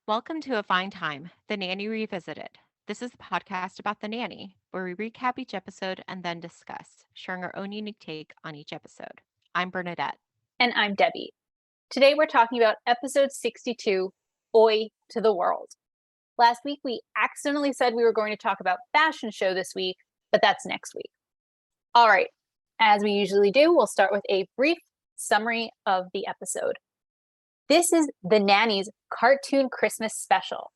Welcome to A Fine Time, The Nanny Revisited. This is a podcast about The Nanny, where we recap each episode and then discuss, sharing our own unique take on each episode. I'm Bernadette. And I'm Debbie. Today we're talking about episode 62, Oi to the World. Last week we accidentally said we were going to talk about fashion show this week, but that's next week. All right, as we usually do, we'll start with a brief summary of the episode. This is the Nanny's cartoon Christmas special.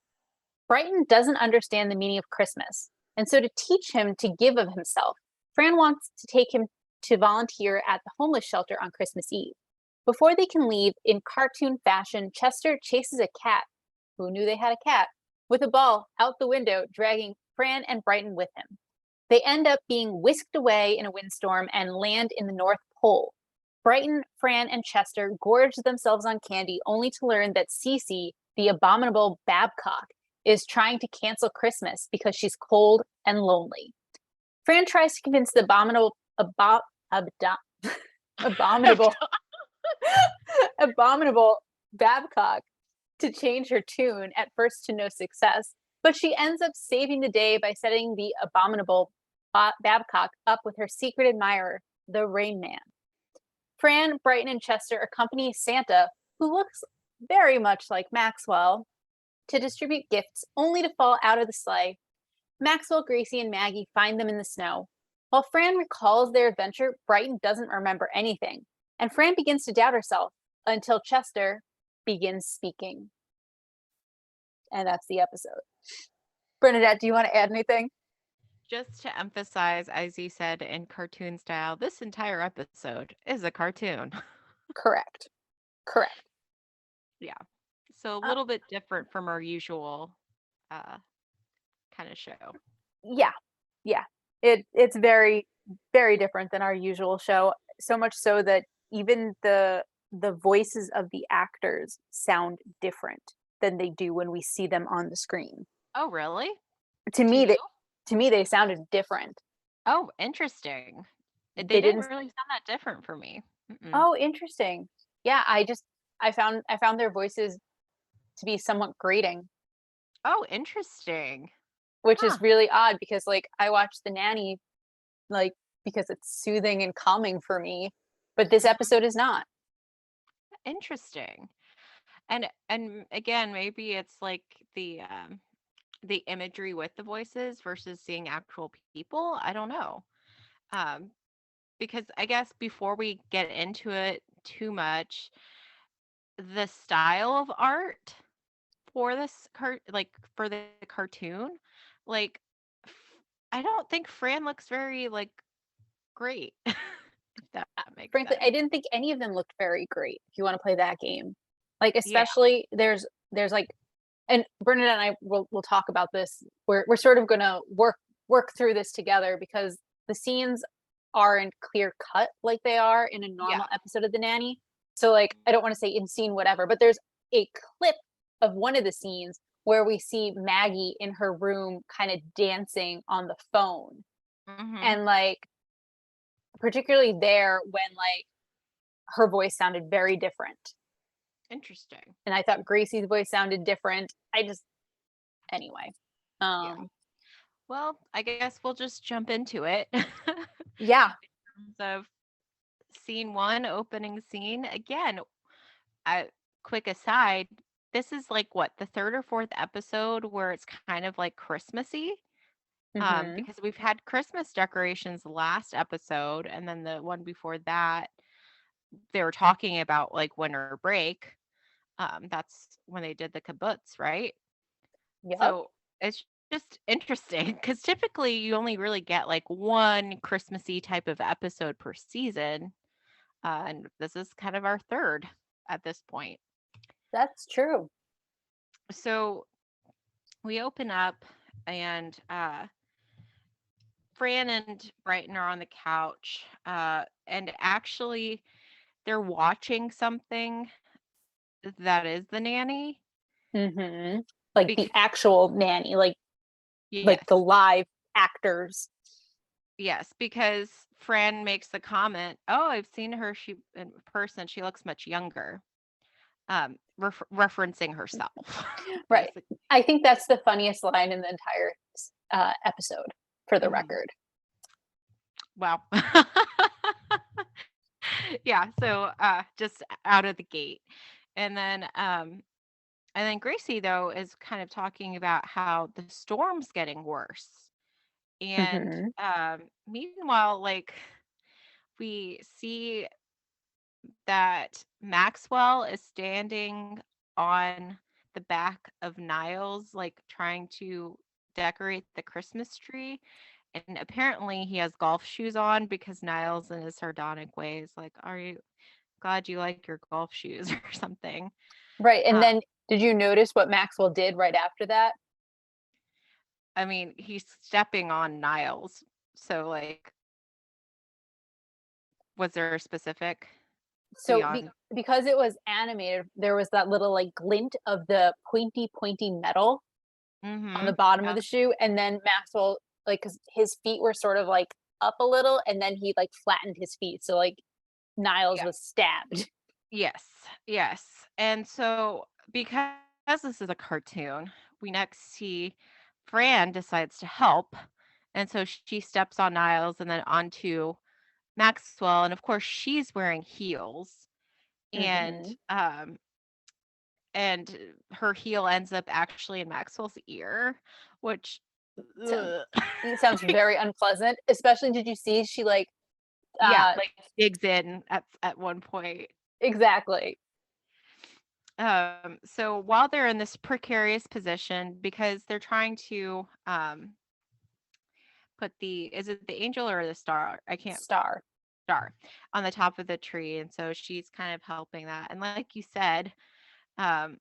Brighton doesn't understand the meaning of Christmas, and so to teach him to give of himself, Fran wants to take him to volunteer at the homeless shelter on Christmas Eve. Before they can leave, in cartoon fashion, Chester chases a cat, who knew they had a cat, with a ball out the window, dragging Fran and Brighton with him. They end up being whisked away in a windstorm and land in the North Pole. Brighton, Fran, and Chester gorge themselves on candy, only to learn that Cece, the abominable Babcock, is trying to cancel Christmas because she's cold and lonely. Fran tries to convince the abominable abominable Babcock to change her tune, at first to no success, but she ends up saving the day by setting the abominable Babcock up with her secret admirer, the Rain Man. Fran, Brighton, and Chester accompany Santa, who looks very much like Maxwell, to distribute gifts, only to fall out of the sleigh. Maxwell, Gracie, and Maggie find them in the snow. While Fran recalls their adventure, Brighton doesn't remember anything, and Fran begins to doubt herself until Chester begins speaking. And that's the episode. Bernadette, do you want to add anything? Just to emphasize, as you said in cartoon style, this entire episode is a cartoon. Correct. Yeah. So a little bit different from our usual kind of show. Yeah. It's very, very different than our usual show. So much so that even the voices of the actors sound different than they do when we see them on the screen. Oh, really? To me, they sounded different. Oh, interesting. They didn't really sound that different for me. Mm-mm. Oh, interesting. Yeah, I found their voices to be somewhat grating. Oh, interesting. Which is really odd because I watched The Nanny because it's soothing and calming for me, but this episode is not. Interesting. And again, maybe it's like the imagery with the voices versus seeing actual people. I don't know. Because I guess before we get into it too much, the style of art for this for the cartoon, like I don't think Fran looks very great. If that makes Frankly, sense. I didn't think any of them looked very great. If you want to play that game, especially there's and Bernadette and I will talk about this. We're sort of going to work through this together because the scenes aren't clear cut like they are in a normal episode of The Nanny. So I don't want to say in scene whatever, but there's a clip of one of the scenes where we see Maggie in her room kind of dancing on the phone. Mm-hmm. And particularly there when her voice sounded very different. Interesting. And I thought Gracie's voice sounded different. Anyway. Well, I guess we'll just jump into it. Yeah. In terms of scene 1, opening scene. Again, quick aside, this is what, the 3rd or 4th episode where it's kind of like Christmassy. Because we've had Christmas decorations last episode, and then the one before that, they were talking about winter break. That's when they did the kibbutz, right? Yep. So it's just interesting because typically you only really get one Christmassy type of episode per season. And this is kind of our 3rd at this point. That's true. So we open up and Fran and Brighton are on the couch, and actually they're watching something that is the Nanny. Mm-hmm. The actual Nanny, the live actors. Yes, because Fran makes the comment, "Oh, I've seen her. In person, she looks much younger." referencing herself, Right. basically. I think that's the funniest line in the entire episode, for the Mhm. record. Wow. Yeah, so just out of the gate. And then Gracie though is kind of talking about how the storm's getting worse. And Hmm. meanwhile, like we see that Maxwell is standing on the back of Niles, like trying to decorate the Christmas tree. And apparently he has golf shoes on because Niles, in his sardonic way, is like, "Are you glad you like your golf shoes?" or something. Right. And Uh, then did you notice what Maxwell did right after that? I mean, he's stepping on Niles. So, like, was there a specific So beyond? because it was animated, there was that little like glint of the pointy metal on Mm-hmm. the bottom of Yeah. the shoe, and then Maxwell, like, because his feet were sort of like up a little, and then he like flattened his feet, so like Niles Yeah. was stabbed. Yes. Yes. And so, because this is a cartoon, we next see Fran decides to help. And so she steps on Niles and then onto Maxwell. And of course, she's wearing heels. And Hmm. and her heel ends up actually in Maxwell's ear, which So ugh. it sounds very unpleasant. Especially, did you see she like Yeah, uh like digs in at one point. exactly. So while they're in this precarious position, because they're trying to put the is it the angel or the star? I can't Star. star on the top of the tree, and so she's kind of helping that. And like you said, um,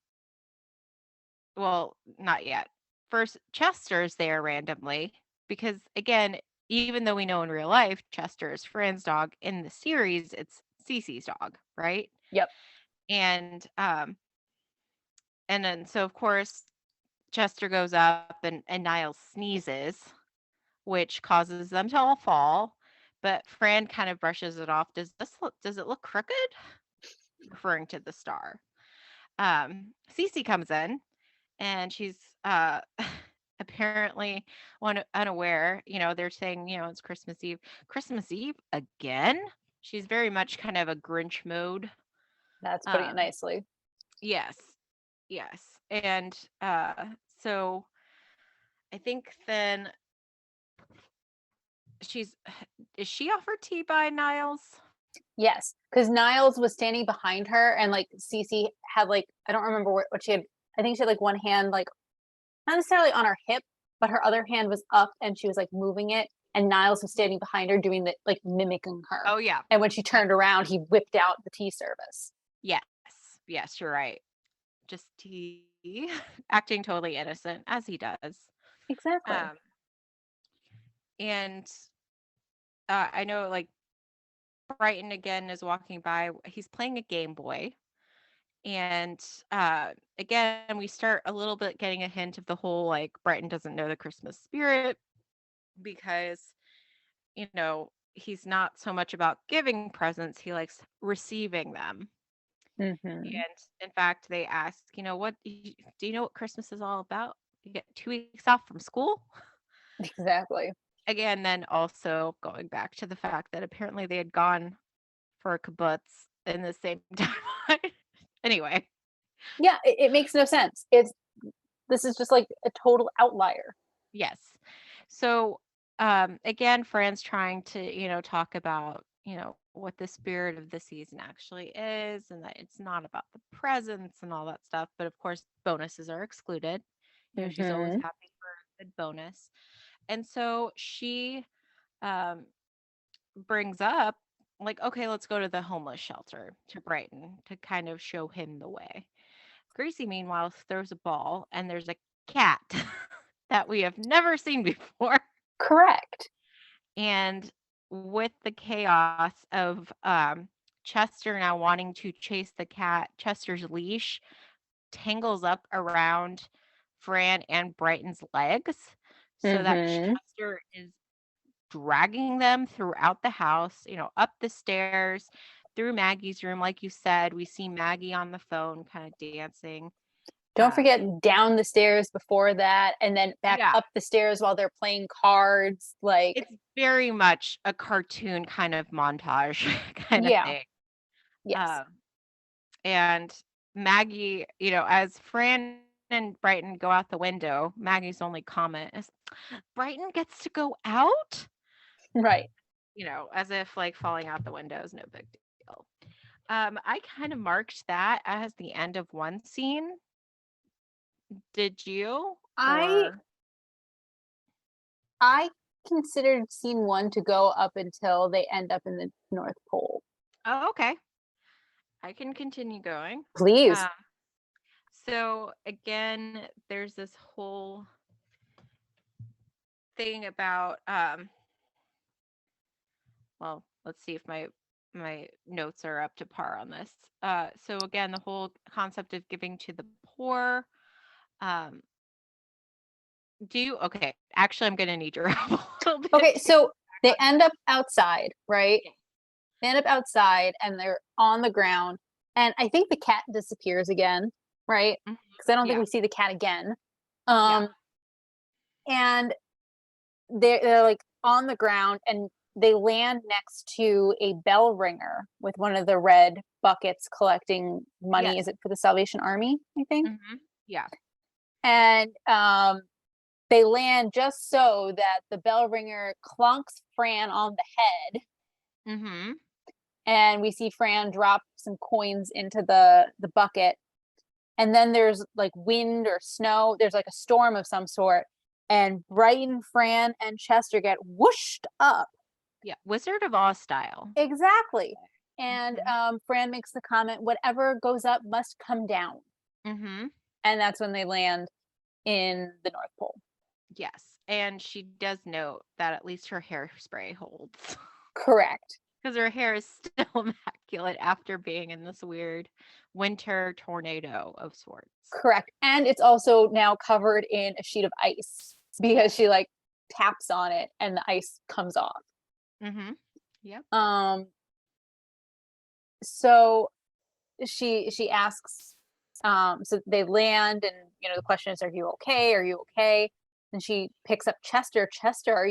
well, not yet. First, Chester's there randomly because, again, even though we know in real life Chester is Fran's dog, in the series it's Cece's dog, right? Yep. And then so of course Chester goes up and Niles sneezes, which causes them to all fall. But Fran kind of brushes it off. Does it look crooked? Referring to the star. Cece comes in and she's apparently unaware. They're saying, it's Christmas Eve. Christmas Eve again? She's very much kind of a Grinch mode. That's putting it Um, nicely. yes, yes. And so I think then she's is she offered tea by Niles? Yes, because Niles was standing behind her, and like Cece had like, I don't remember what she had. I think she had like one hand like not necessarily on her hip, but her other hand was up, and she was like moving it. And Niles was standing behind her, doing the like mimicking her. Oh yeah. And when she Yeah. turned around, he whipped out the tea service. Yes. Yes, you're right. Just he acting totally innocent as he does. Exactly. Um and I know, like, Brighton again is walking by. He's playing a Game Boy. And again, we start a little bit getting a hint of the whole, like, Brighton doesn't know the Christmas spirit because, he's not so much about giving presents, he likes receiving them. Hmm. And in fact, they ask, do you know what Christmas is all about? You get 2 weeks off from school. Exactly. Again, then also going back to the fact that apparently they had gone for a kibbutz in the same time. Anyway, Yeah, it makes no sense. This is just like a total outlier. yes. So again, Fran's trying to, talk about, what the spirit of the season actually is and that it's not about the presents and all that stuff. But of course, bonuses are excluded. She's always Hmm. happy for a good bonus. And so she um brings up, like, okay, let's go to the homeless shelter to Brighton to kind of show him the way. Gracie, meanwhile, throws a ball and there's a cat that we have never seen before. Correct. And with the chaos of Chester now wanting to chase the cat, Chester's leash tangles up around Fran and Brighton's legs so that Hmm. Chester is dragging them throughout the house, up the stairs, through Maggie's room, like you said, we see Maggie on the phone kind of dancing. Don't forget down the stairs before that, and then back Yeah, up the stairs while they're playing cards. Like, it's very much a cartoon kind of montage kind of yeah, thing. yes, Um, and Maggie, as Fran and Brighton go out the window, Maggie's only comment is, Brighton gets to go out? right. As if like falling out the window is no big deal. I kind of marked that as the end of one scene. Did you? I Or I considered scene 1 to go up until they end up in the North Pole. oh, okay. I can continue going. Please. Um, so again, there's this whole thing about well, let's see if my notes are up to par on this. So again, the whole concept of giving to the poor. Um, okay, actually I'm gonna need your help a little bit Okay, to so back they on end up outside, right? track. They end up outside and they're on the ground. And I think the cat disappears again, right? Mhm. Because I don't think Yeah, we see the cat again. yeah. Um, and they're like on the ground and they land next to a bell ringer with one of the red buckets collecting money. Yes. Is it for the Salvation Army, I think? Mhm. Yeah. And they land just so that the bell ringer clunks Fran on the head, Mhm. and we see Fran drop some coins into the bucket. And then there's like wind or snow. There's like a storm of some sort, and Brighton, Fran, and Chester get whooshed up. Yeah. Wizard of Oz style. Exactly. And Mhm. Fran makes the comment, "Whatever goes up must come down," Mhm. and that's when they land in the North Pole. Yes. And she does note that at least her hairspray holds. Correct. Because her hair is still immaculate after being in this weird winter tornado of sorts. Correct. And it's also now covered in a sheet of ice because Yes. she like taps on it and the ice comes off. Mhm. Yep. Um so she asks, so they land and the question is, are you okay? Are you okay? And she picks up Chester. Chester, are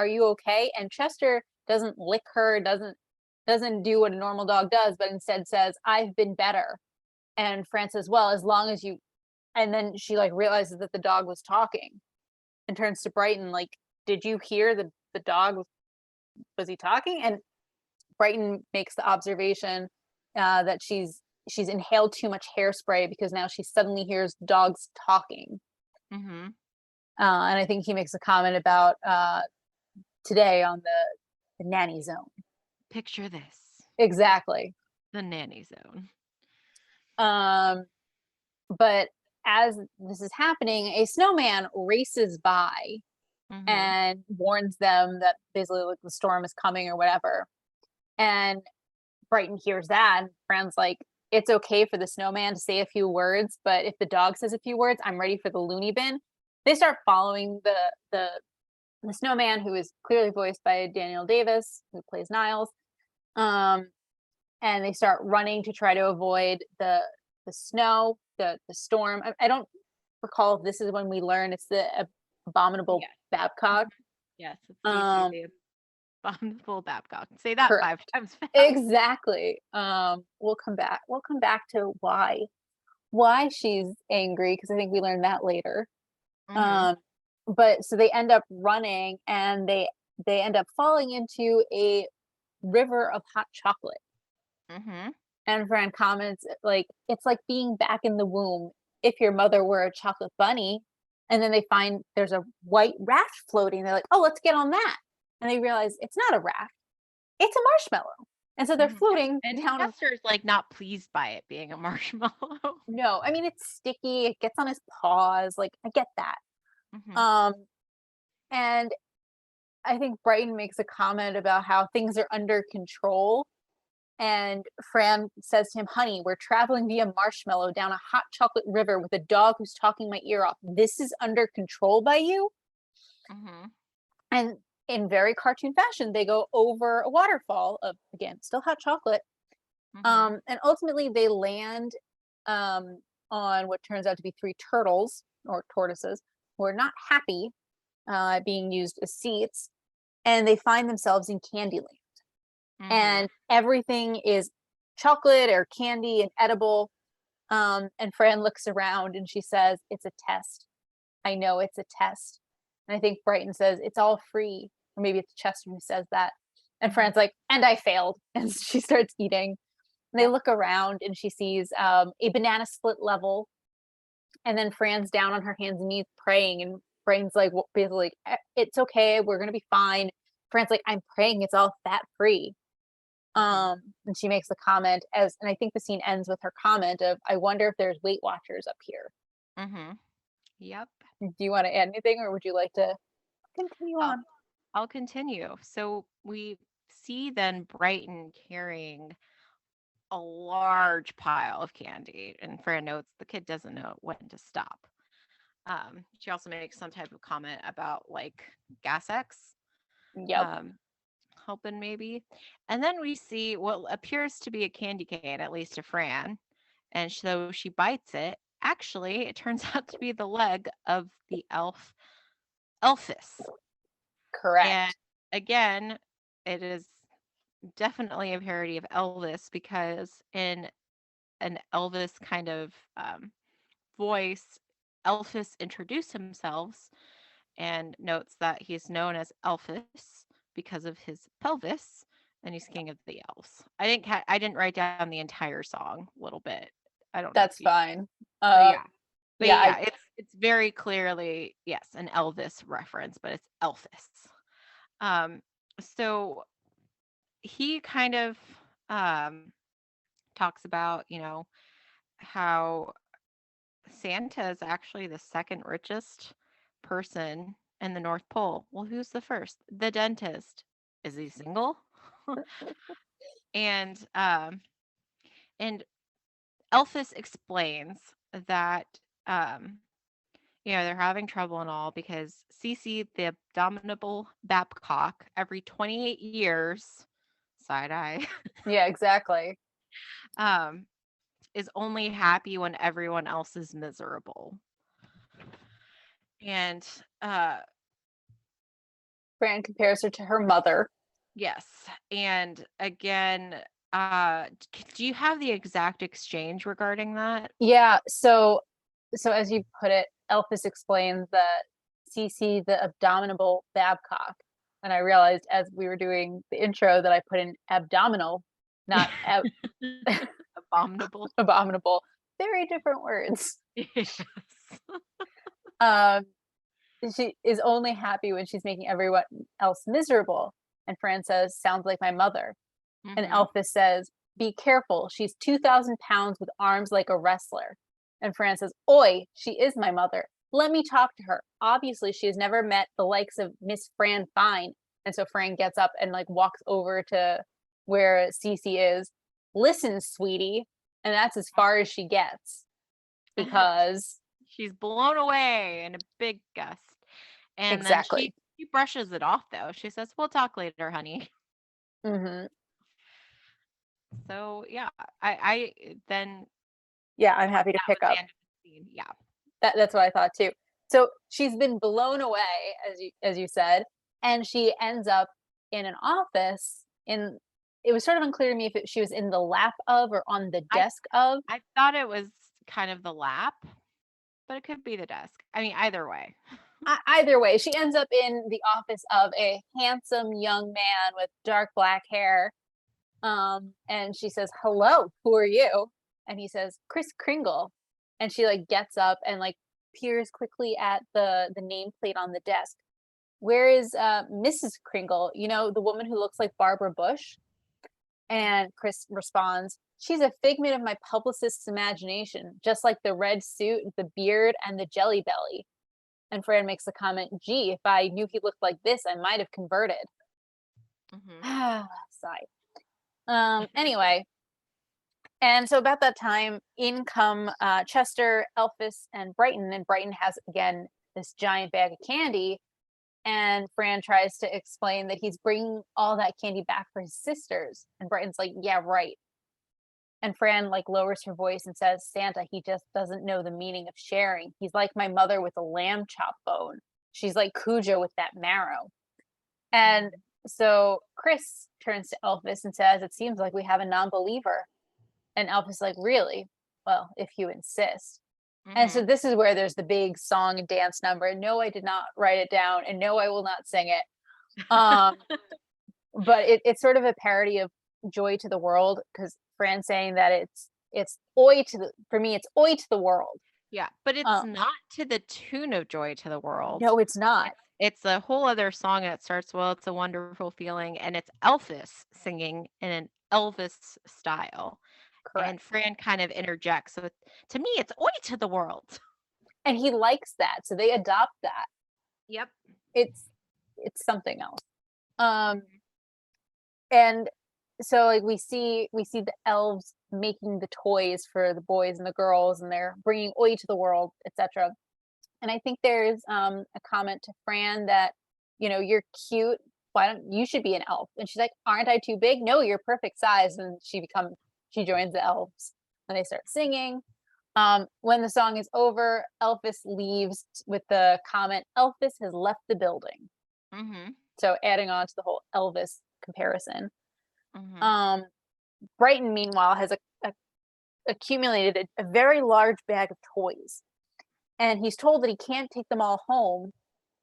you okay? And Chester doesn't lick her, doesn't do what a normal dog does, but instead says, I've been better. And Fran says, well, as long as you, and then she like realizes that the dog was talking and turns to Brighton like, did you hear the dog was he talking? And Brighton makes the observation that she's inhaled too much hairspray because now she suddenly hears dogs talking. Mhm. And I think he makes a comment about today on the nanny zone. Picture this. Exactly. The nanny zone. Um, but as this is happening, a snowman races by Mhm. and warns them that basically like the storm is coming or whatever. And Brighton hears that, and Fran's like, it's okay for the snowman to say a few words, but if the dog says a few words, I'm ready for the loony bin. They start following the snowman, who is clearly voiced by Daniel Davis, who plays Niles. Um, and they start running to try to avoid the snow, the storm. I don't recall if this is when we learn it's the abominable Yes. Babcock. Mhm. Yes, it's Cece Um, the abominable Babcock. Say that correct. 5 times fast. Exactly. We'll come back to why she's angry because I think we learned that later. Mhm. Um, but so they end up running and they end up falling into a river of hot chocolate. Mhm. And Fran comments like, it's like being back in the womb if your mother were a chocolate bunny. And then they find there's a white raft floating. They're like, oh, let's get on that. And they realize it's not a raft, it's a marshmallow. And so they're Mhm. floating And down. Chester's like not pleased by it being a marshmallow. No, I mean it's sticky, it gets on his paws, like I get that. Mhm. Um and I think Brighton makes a comment about how things are under control. And Fran says to him, honey, we're traveling via marshmallow down a hot chocolate river with a dog who's talking my ear off. This is under control by you. Mhm. And in very cartoon fashion, they go over a waterfall of, again, still hot chocolate. Mm-hmm. And ultimately they land um, on what turns out to be three turtles or tortoises who are not happy being used as seats, and they find themselves in Candyland. Mm-hmm. And everything is chocolate or candy and edible. And Fran looks around and she says, "It's a test. I know it's a test." And I think Brighton says, "It's all free." Or maybe it's Chester who says that. And Mm-hmm. Fran's like, "And I failed." And she starts eating. And they Yep. look around and she sees a banana split level. And then Fran's down on her hands and knees praying. And Brighton's like, well, basically, "It's okay. We're going to be fine." Fran's like, "I'm praying it's all fat free." Mm-hmm. And she makes the comment and I think the scene ends with her comment of, "I wonder if there's Weight Watchers up here." Mm-hmm. Yep. Do you want to add anything or would you like to continue I'll, on? I'll continue. So we see then Brighton carrying a large pile of candy, and Fran notes the kid doesn't know when to stop. She also makes some type of comment about like gas X. Yep. Um, Helping maybe. And then we see what appears to be a candy cane, at least to Fran. And so she bites it. Actually, it turns out to be the leg of the elf Elphys. And Correct. again, it is definitely a parody of Elvis because in an Elvis kind of voice, Elphys introduced himself and notes that he's known as Elphys because of his pelvis, and he's king of the elves. I didn't write down the entire song a little bit. I don't know if That's you. fine. So Uh yeah, but yeah, I yeah, it's very clearly yes an Elvis reference, but it's Elphys. Um, so he kind of um talks about how Santa is actually the second richest person in the North Pole. Well, who's the first? The dentist. Is he single? and and Elphys explains that um they're having trouble and all because Cece, the abominable Babcock, every 28 years, side eye, yeah, exactly. um, is only happy when everyone else is miserable. And Fran compares her to her mother. yes. And again, do you have the exact exchange regarding that? Yeah, so as you put it, Elphys explains that Cece the abominable Babcock. And I realized as we were doing the intro that I put in abdominal, not Abominable. abominable. Very different words. Yes. Um, she is only happy when she's making everyone else miserable. And Fran says, "Sounds like my mother." And Mm-hmm. Elphys says, "Be careful. She's 2,000 pounds with arms like a wrestler." And Fran says, "Oi, she is my mother. Let me talk to her. Obviously, she has never met the likes of Miss Fran Fine." And so Fran gets up and like walks over to where Cece is. "Listen, sweetie." And that's as far as she gets because She's blown away in a big gust. And then she exactly. she brushes it off though. She says, "We'll talk later, honey." Hmm. So yeah, I then Yeah, I'm thought happy to that pick was the up. end of the scene. Yeah. That's what I thought too. So she's been blown away, as you said, and she ends up in an office. In it was sort of unclear to me if she was in the lap of or on the I desk of. I thought it was kind of the lap, but it could be the desk. I mean, either way. Either way, she ends up in the office of a handsome young man with dark black hair. And she says, "Hello, who are you?" And he says, "Chris Kringle." And she like gets up and like peers quickly at the nameplate on the desk. "Where is Mrs. Kringle? You know, the woman who looks like Barbara Bush?" And Chris responds, "She's a figment of my publicist's imagination, just like the red suit, the beard, and the jelly belly." And Fran makes the comment, "Gee, if I knew he looked like this, I might have converted." Hmm. Sigh. Anyway, and so about that time, in come Chester, Elphys, and Brighton. And Brighton has again this giant bag of candy. And Fran tries to explain that he's bringing all that candy back for his sisters. And Brighton's like, "Yeah, right." And Fran like lowers her voice and says, Santa, he just doesn't know the meaning of sharing. He's like my mother with a lamb chop bone. She's like Cujo with that marrow. And Mhm. so Chris turns to Elvis and says, it seems like we have a non-believer. And Elvis is like, really? Well, if you insist. And so Mhm. this is where there's the big song and dance number. No, I did not write it down, and no, I will not sing it. Um, but it's sort of a parody of Joy to the World, because Fran's saying that it's oi to the for me, it's oi to the world. Yeah, but it's Uh, not to the tune of Joy to the World. no, it's not. It's a whole other song that starts, "Well, it's a wonderful feeling," and it's Elvis singing in an Elvis style, and Correct. Fran kind of interjects, so to me, it's "Oi to the world." And he likes that, so they adopt that. Yep. It's it's something else. Um, Mhm. and so like we see the elves making the toys for the boys and the girls, and they're bringing oi to the world, etc. And I think there's a comment to Fran that, you're cute. Why don't you should be an elf? And she's like, aren't I too big? No, you're perfect size. And she joins the elves and they start singing. When the song is over, Elvis leaves with the comment, Elvis has left the building. Mhm. So adding on to the whole Elvis comparison. Mhm. Um, Brighton, meanwhile, has accumulated a very large bag of toys. And he's told that he can't take them all home.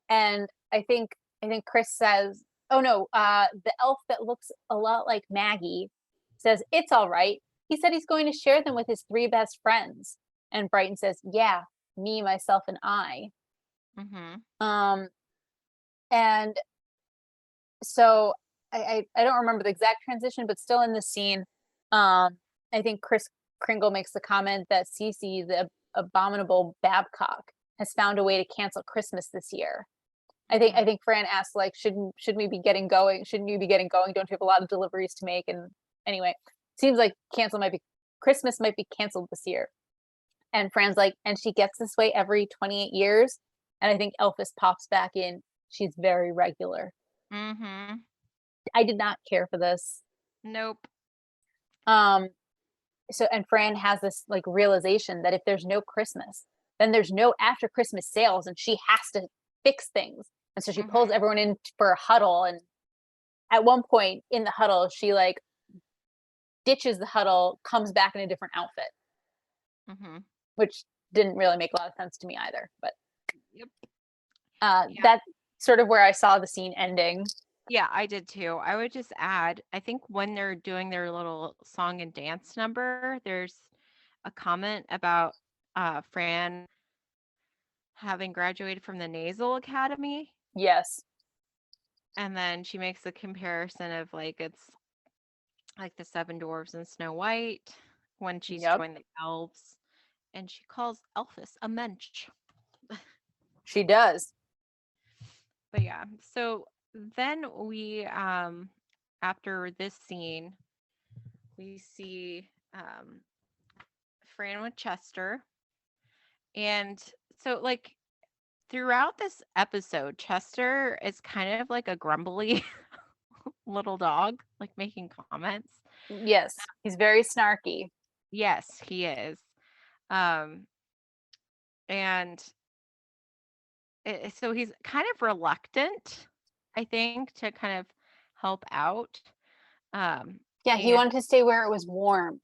And I think Chris says, "Oh no, the elf that looks a lot like Maggie says it's all right. He said he's going to share them with his three best friends." And Brighton says, "Yeah, me, myself, and I." Mhm. Um, and so I don't remember the exact transition, but still in the scene, I think Chris Kringle makes the comment that Cece, the abominable Babcock, has found a way to cancel Christmas this year. I Mhm. think Fran asked like, shouldn't we be getting going? Shouldn't you be getting going? Don't you have a lot of deliveries to make? And anyway, seems like cancel might be Christmas might be canceled this year. And Fran's like, and she gets this way every 28 years. And I think Elvis pops back in. She's very regular. Mhm. I did not care for this. Nope. Um, so and Fran has this like realization that if there's no Christmas, then there's no after Christmas sales, and she has to fix things. And so she pulls Mhm. everyone in for a huddle, and at one point in the huddle, she like ditches the huddle, comes back in a different outfit, Mhm. which didn't really make a lot of sense to me either. But Yep. Yeah. that's sort of where I saw the scene ending. Yeah, I did too. I would just add, I think when they're doing their little song and dance number, there's a comment about Fran having graduated from the Nasal Academy. Yes. And then she makes the comparison of like it's like the Seven Dwarfs and Snow White when she's Yep. joined the elves, and she calls Elphys a mensch. She does. But yeah, so then we after this scene, we see Fran with Chester, and so like throughout this episode, Chester is kind of like a grumbly little dog, like making comments. Yes. He's very snarky. Yes, he is. Um, and so he's kind of reluctant, I think, to kind of help out. Um, Yeah, he and wanted to stay where it was warm.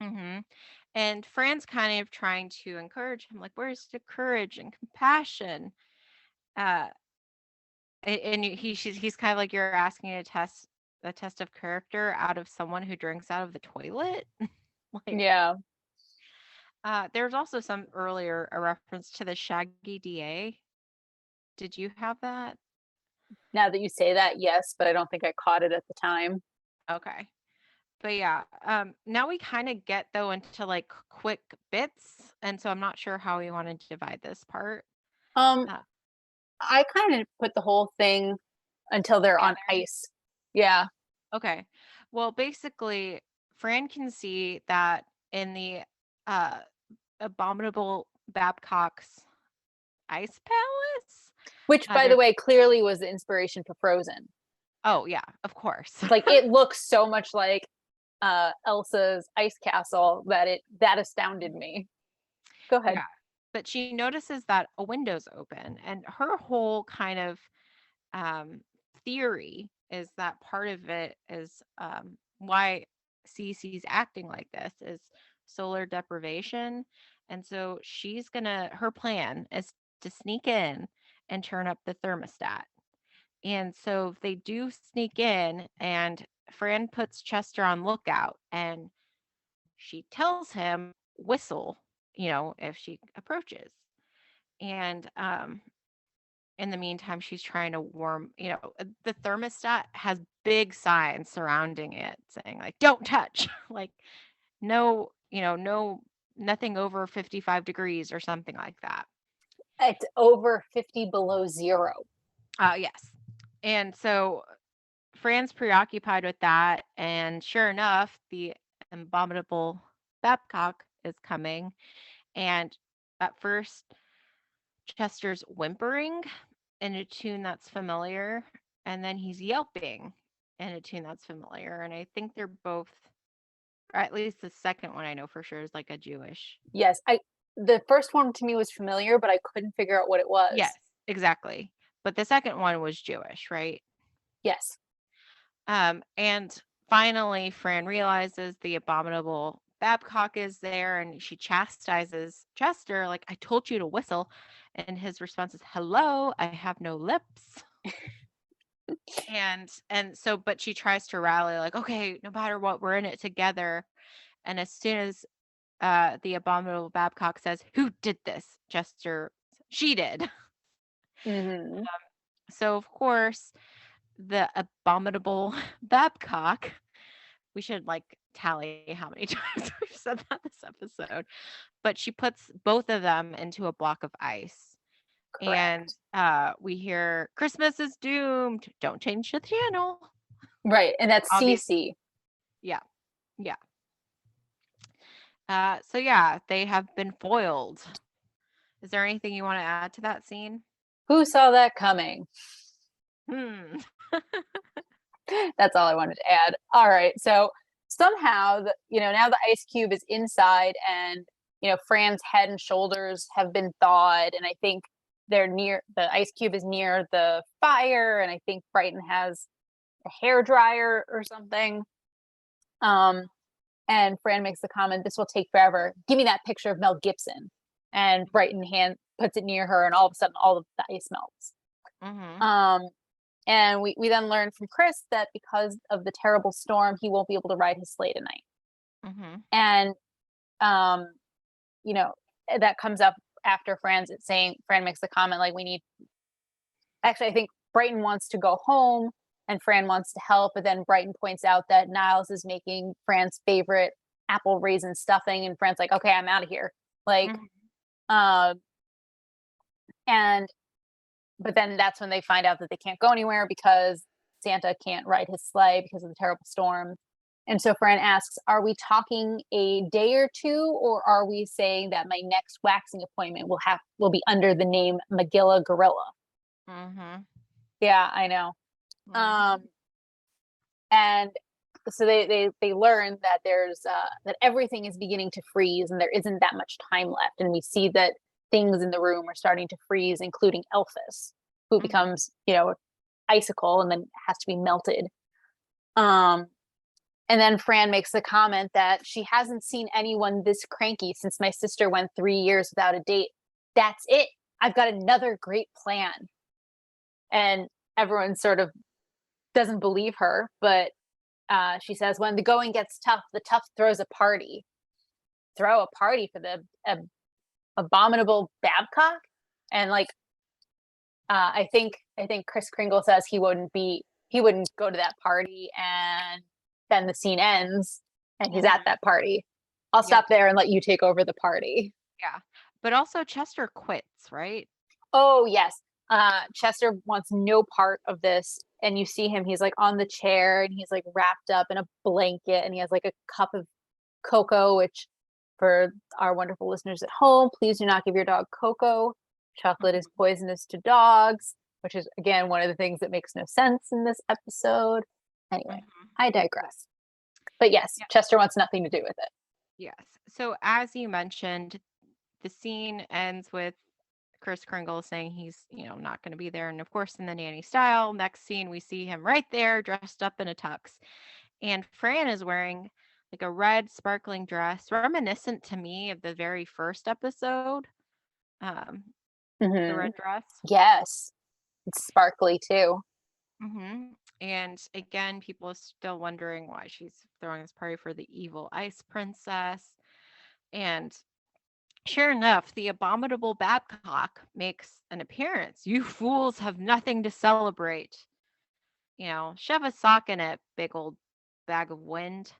mhm. And Fran's kind of trying to encourage him, like, where's the courage and compassion? Uh, and he's kind of like you're asking a test of character out of someone who drinks out of the toilet. Like, Yeah. there's also some earlier a reference to the Shaggy DA. Did you have that? Now that you say that, yes, but I don't think I caught it at the time. Okay. But yeah, now we kind of get though into like quick bits, and so I'm not sure how we want to divide this part Um, uh, I kind of put the whole thing until they're on together. ice. Yeah. Okay. Well, basically, Fran can see that in the uh, abominable Babcock's ice palace. Which, by the There's way, clearly was the inspiration for Frozen. oh yeah, of course. Like it looks so much like Elsa's ice castle that astounded me. Go ahead. Yeah. But she notices that a window's open, and her whole kind of um, theory is that part of it is why Cece's acting like this is solar deprivation. And so her plan is to sneak in and turn up the thermostat. And so they do sneak in, and Fran puts Chester on lookout, and she tells him, whistle, if she approaches. And in the meantime, she's trying to the thermostat has big signs surrounding it saying, like, don't touch, like, no, no, nothing over 55 degrees or something like that. It's over 50 below zero. Yes. And so Fran's preoccupied with that. And sure enough, the abominable Babcock is coming. And at first, Chester's whimpering in a tune that's familiar, and then he's yelping in a tune that's familiar. And I think they're both, or at least the second one I know for sure is like a Jewish. Yes, the first one to me was familiar, but I couldn't figure out what it Yes, was. exactly. But the second one was Jewish, right? Yes. And finally, Fran realizes the abominable Babcock is there, and she chastises Chester, like, I told you to whistle. And his response is, hello, I have no lips. And so, but she tries to rally, like, okay, no matter what, we're in it together. And as soon as the abominable Babcock says, who did this? Chester, she did. Hmm. So of course, the abominable Babcock, we should like tally how many times we've said that this episode, but she puts both of them into a block of ice. And Correct. we hear Christmas is doomed. Don't change the channel. Right, and that's Obvious. Cece. Yeah. Yeah. So yeah, they have been foiled. Is there anything you want to add to that scene? Who saw that coming? Hmm. That's all I wanted to add. All right, so somehow now the ice cube is inside, and Fran's head and shoulders have been thawed, and I think the ice cube is near the fire, and I think Brighton has a hair dryer or something. And Fran makes the comment, "This will take forever. Give me that picture of Mel Gibson." And Brighton hand puts it near her, and all of a sudden, all of the ice melts. Mm-hmm. And we then learn from Chris that because of the terrible storm, he won't be able to ride his sleigh tonight. Mm-hmm. And um, that comes up after Fran makes the comment, like, we need. Actually, I think Brighton wants to go home and Fran wants to help, but then Brighton points out that Niles is making Fran's favorite apple raisin stuffing, and Fran's like, okay, I'm out of here. Like, Mm-hmm. and but then that's when they find out that they can't go anywhere because Santa can't ride his sleigh because of the terrible storm. And so Fran asks, are we talking a day or two, or are we saying that my next waxing appointment will be under the name Magilla Gorilla? Mm-hmm. Yeah, I know. Mm-hmm. Um, and so they learn that that everything is beginning to freeze and there isn't that much time left, and we see that things in the room are starting to freeze, including Elphys, who Mm-hmm. becomes icicle and then has to be melted. um and then Fran makes the comment that she hasn't seen anyone this cranky since my sister went 3 years without a date. That's it, I've got another great plan. And everyone sort of doesn't believe her, but she says, when the going gets tough, the tough throws a party. Throw a party for the abominable Babcock? And like, I think Chris Kringle says he wouldn't go to that party, and then the scene ends and he's at Mm-hmm. that party. I'll Yep. stop there and let you take over the party. Yeah. But also Chester quits, right? Oh yes. Chester wants no part of this, and you see him, he's like on the chair and he's like wrapped up in a blanket, and he has like a cup of cocoa, which, for our wonderful listeners at home, please do not give your dog cocoa. Chocolate is Mm-hmm. poisonous to dogs, which is again one of the things that makes no sense in this episode. Anyway, Mm-hmm. I digress. But yes, Yeah. Chester wants nothing to do with it. Yes. So as you mentioned, the scene ends with Chris Kringle saying he's, not going to be there. And of course, in the Nanny style, next scene, we see him right there dressed up in a tux. And Fran is wearing like a red sparkling dress, reminiscent to me of the very first episode, um, the Hmm. red dress. Yes, it's sparkly too. And again, people are still wondering why she's throwing this party for the evil ice princess. And sure enough, the abominable Babcock makes an appearance. You fools have nothing to celebrate. Shove a sock in it, big old bag of wind.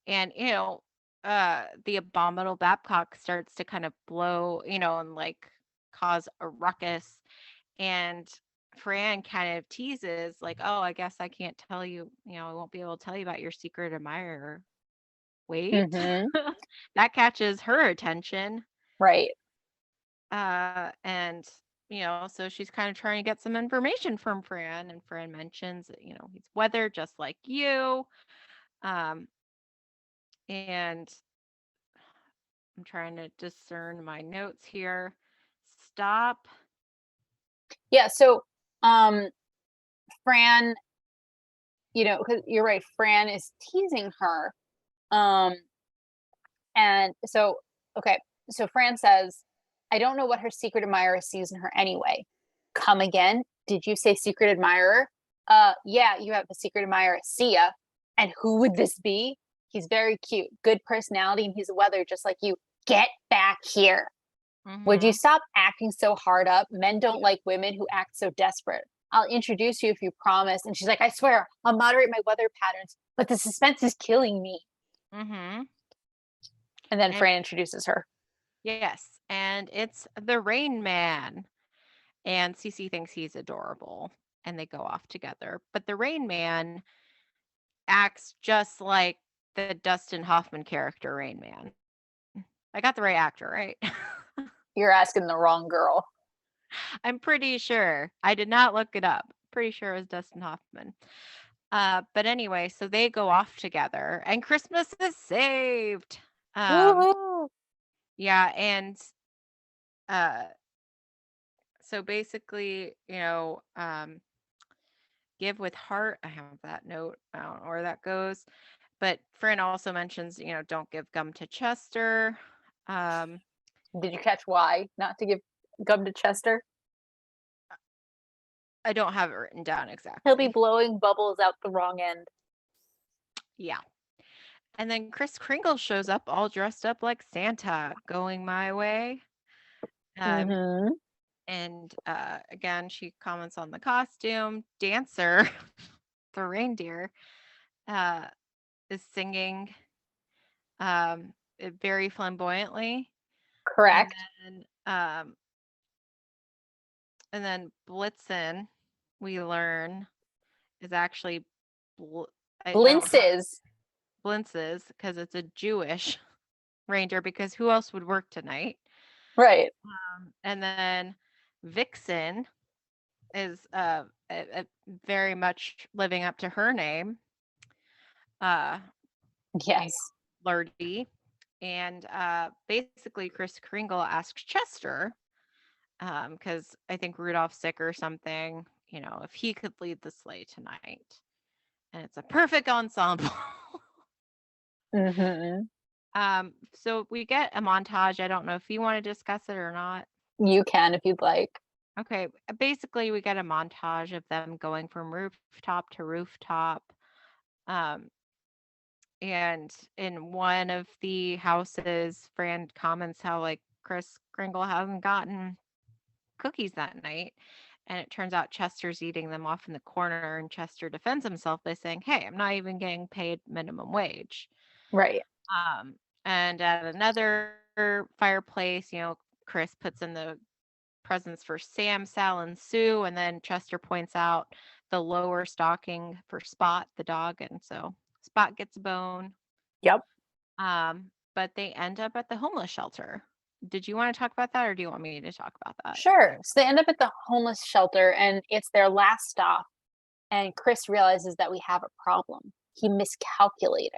And, the abominable Babcock starts to kind of blow, and like cause a ruckus. And Fran kind of teases, like, oh, I guess I can't tell you, I won't be able to tell you about your secret admirer. Wait. Hmm. That catches her attention. Right. And so she's kind of trying to get some information from Fran, and Fran mentions that, he's weathered just like you. Um, and I'm trying to discern my notes here. Stop. Yeah. So, um, Fran, because you're right, Fran is teasing her. Um, and so, okay. So Fran says, I don't know what her secret admirer sees in her anyway. Come again? Did you say secret admirer? Yeah, you have a secret admirer, Sia. And who would this be? He's very cute, good personality, and he's a weather just like you. Get back here. Would you Mm-hmm. stop acting so hard up? Men don't like women who act so desperate. I'll introduce you if you promise. And she's like, I swear, I'll moderate my weather patterns, but the suspense is killing me. Mm-hmm. And then And Fran introduces her. yes, and it's the Rain Man. And Cece thinks he's adorable, and they go off together. But the Rain Man acts just like the Dustin Hoffman character, Rain Man. I got the right actor, right? You're asking the wrong girl. I'm pretty sure. I did not look it up. Pretty sure it was Dustin Hoffman. But anyway, so they go off together, and Christmas is saved. Um, Woohoo! yeah, and uh, so basically, give with heart. I have that note. I don't know where that goes. But Fran also mentions, don't give gum to Chester. Um, Did you catch why not to give gum to Chester? I don't have it written down He'll be exactly. blowing bubbles out the wrong end. Yeah. And then Chris Kringle shows up all dressed up like Santa, going my way. Um, Mm-hmm. and again, she comments on the costume. Dancer, the reindeer, uh, is singing very flamboyantly. And Correct. then Blitzen, we learn, is actually I don't have Blintzes. Blintzes because it's a Jewish reindeer, because who else would work tonight? Right. And then Vixen is very much living up to her name, uh, Yes. Lurdy. And basically, Chris Kringle asks Chester, because I think Rudolph's sick or something, if he could lead the sleigh tonight. And it's a perfect ensemble. Mm-hmm. So we get a montage. I don't know if you want to discuss it or not. You can if you'd like. Okay, basically we get a montage of them going from rooftop to rooftop. Um, and in one of the houses, Fran comments how like Chris Kringle hasn't gotten cookies that night. And it turns out Chester's eating them off in the corner, and Chester defends himself by saying, hey, I'm not even getting paid minimum wage. Right. Um, and at another fireplace, Chris puts in the presents for Sam, Sal, and Sue, and then Chester points out the lower stocking for Spot, the dog, and so Spot gets a bone. Yep. But they end up at the homeless shelter. Did you want to talk about that, or do you want me to talk about that? Sure. So they end up at the homeless shelter and it's their last stop. And Chris realizes that we have a problem. He miscalculated.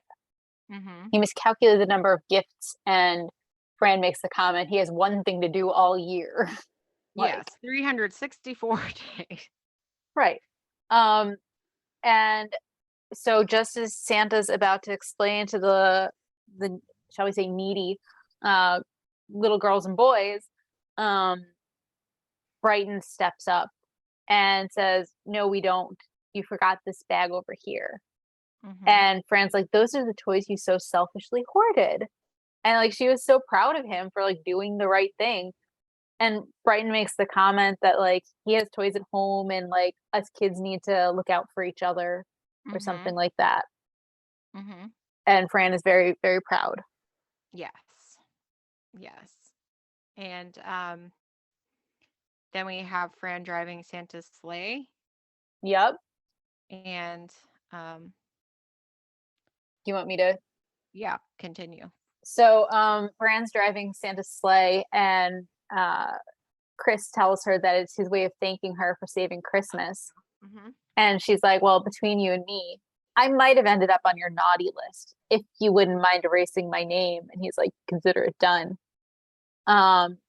Mhm. He miscalculated the number of gifts, and Fran makes the comment, he has one thing to do all year. Like, Yes, 364 days. right. Um, and so just as Santa's about to explain to the shall we say needy uh little girls and boys, um, Brighton steps up and says, "No, we don't. You forgot this bag over here." Mhm. And Fran's like, "Those are the toys you so selfishly hoarded." And like she was so proud of him for like doing the right thing. And Brighton makes the comment that like he has toys at home and like us kids need to look out for each other or something Mhm. like that. Mhm. And Fran is very, very proud. Yes. Yes. And then we have Fran driving Santa's sleigh, Yep. and um Do you want me to? yeah, continue. So Fran's driving Santa's sleigh and Chris tells her that it's his way of thanking her for saving Christmas. Mhm. And she's like, "Well, between you and me, I might have ended up on your naughty list if you wouldn't mind erasing my name." And he's like, "Consider it done." Um,